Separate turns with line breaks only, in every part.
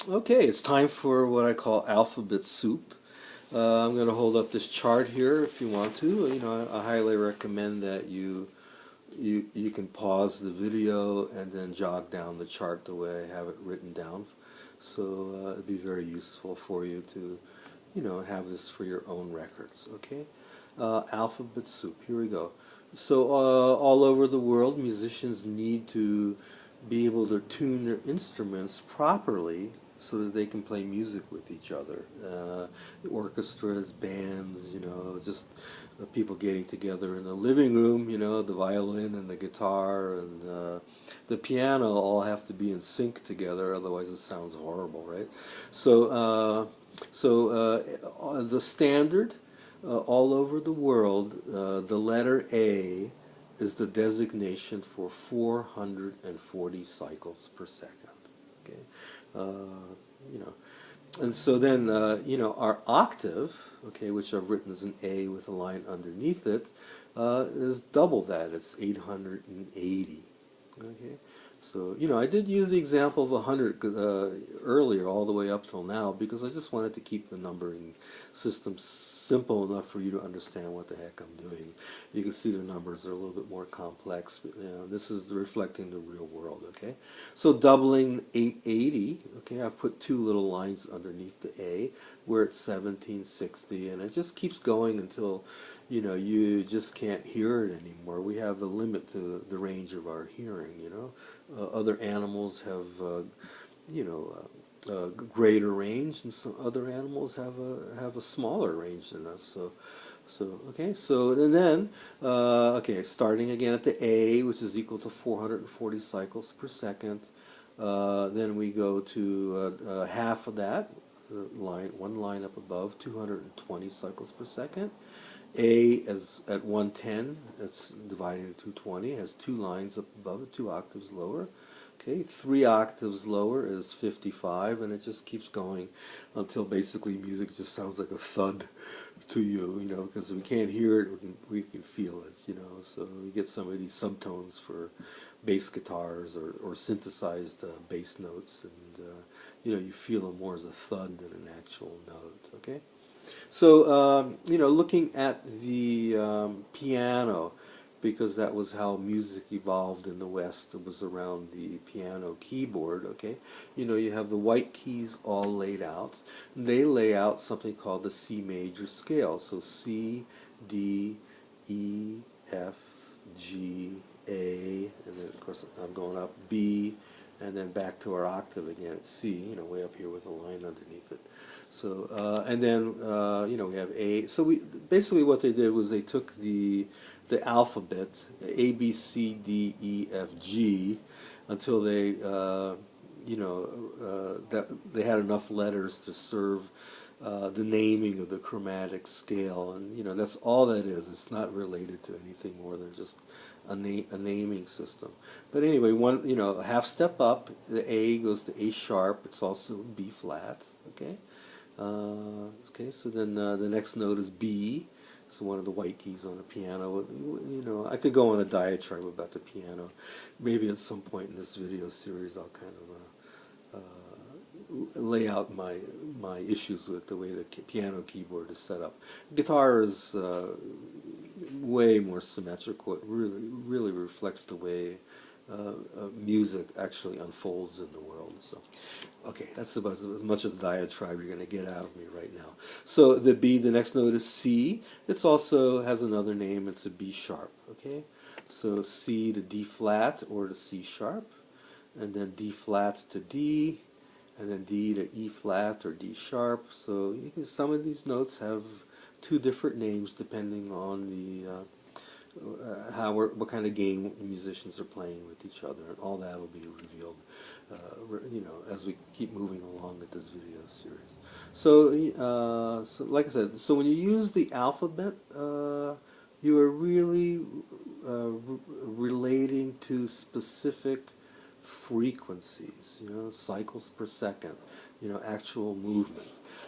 Okay, it's time for what I call alphabet soup. I'm going to hold up this chart here if you want to. I highly recommend that you can pause the video and then jot down the chart the way I have it written down. So it'd be very useful for you to, have this for your own records. Okay, alphabet soup. Here we go. So all over the world, musicians need to be able to tune their instruments properly so that they can play music with each other. Orchestras, bands, just people getting together in the living room, the violin and the guitar and the piano all have to be in sync together, otherwise it sounds horrible, right? So the standard all over the world, the letter A is the designation for 440 cycles per second. Okay, you know, and so then our octave, okay, which I've written as an A with a line underneath it, is double that. It's 880. Okay, so I did use the example of 100 earlier, all the way up till now, because I just wanted to keep the numbering system simple enough for you to understand what the heck I'm doing. You can see the numbers are a little bit more complex, but this is reflecting the real world. Okay, so doubling 880. Okay, I've put two little lines underneath the A. We're at 1760, and it just keeps going until you just can't hear it anymore. We have a limit to the range of our hearing. Other animals have greater range, and some other animals have a smaller range than us. So okay. So and then okay, starting again at the A, which is equal to 440 cycles per second. Then we go to half of that one line up above, 220 cycles per second. A is at 110, that's divided into 220, has two lines up above it, 2 octaves lower. Okay, 3 octaves lower is 55, and it just keeps going until basically music just sounds like a thud to you, because we can't hear it, we can feel it, so we get some of these subtones for bass guitars or synthesized bass notes, and you feel them more as a thud than an actual note, okay? So, looking at the piano, because that was how music evolved in the West, it was around the piano keyboard, okay? You have the white keys all laid out. They lay out something called the C major scale. So C, D, E, F, G, A, and then of course I'm going up, B, and then back to our octave again at C, way up here with a line underneath it. So, and then, we have A. So basically what they did was they took the alphabet, A, B, C, D, E, F, G, until they, that they had enough letters to serve the naming of the chromatic scale. And, that's all that is. It's not related to anything more than just a naming system. But anyway, a half step up, the A goes to A sharp. It's also B flat, okay? Okay, so then the next note is B. So one of the white keys on the piano. I could go on a diatribe about the piano. Maybe at some point in this video series I'll kind of lay out my issues with the way the piano keyboard is set up. Guitar is way more symmetrical. It really reflects the way music actually unfolds in the world. So, okay, that's about as much of the diatribe you're going to get out of me right now. So the B, the next note is C. It also has another name. It's a B sharp. Okay, so C to D flat or to C sharp, and then D flat to D, and then D to E flat or D sharp. So some of these notes have two different names depending on the what kind of game musicians are playing with each other, and all that will be revealed, as we keep moving along with this video series. So, so like I said, so when you use the alphabet, you are really relating to specific frequencies, cycles per second, actual movement.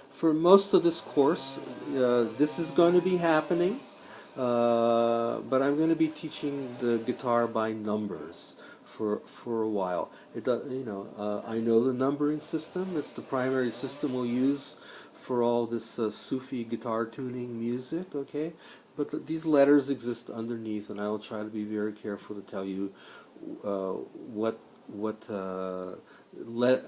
For most of this course, this is going to be happening. But I'm going to be teaching the guitar by numbers for a while. It does, I know the numbering system. It's the primary system we'll use for all this Sufi guitar tuning music. Okay, but these letters exist underneath, and I will try to be very careful to tell you what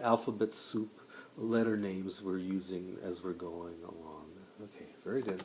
alphabet soup letter names we're using as we're going along. Okay, very good.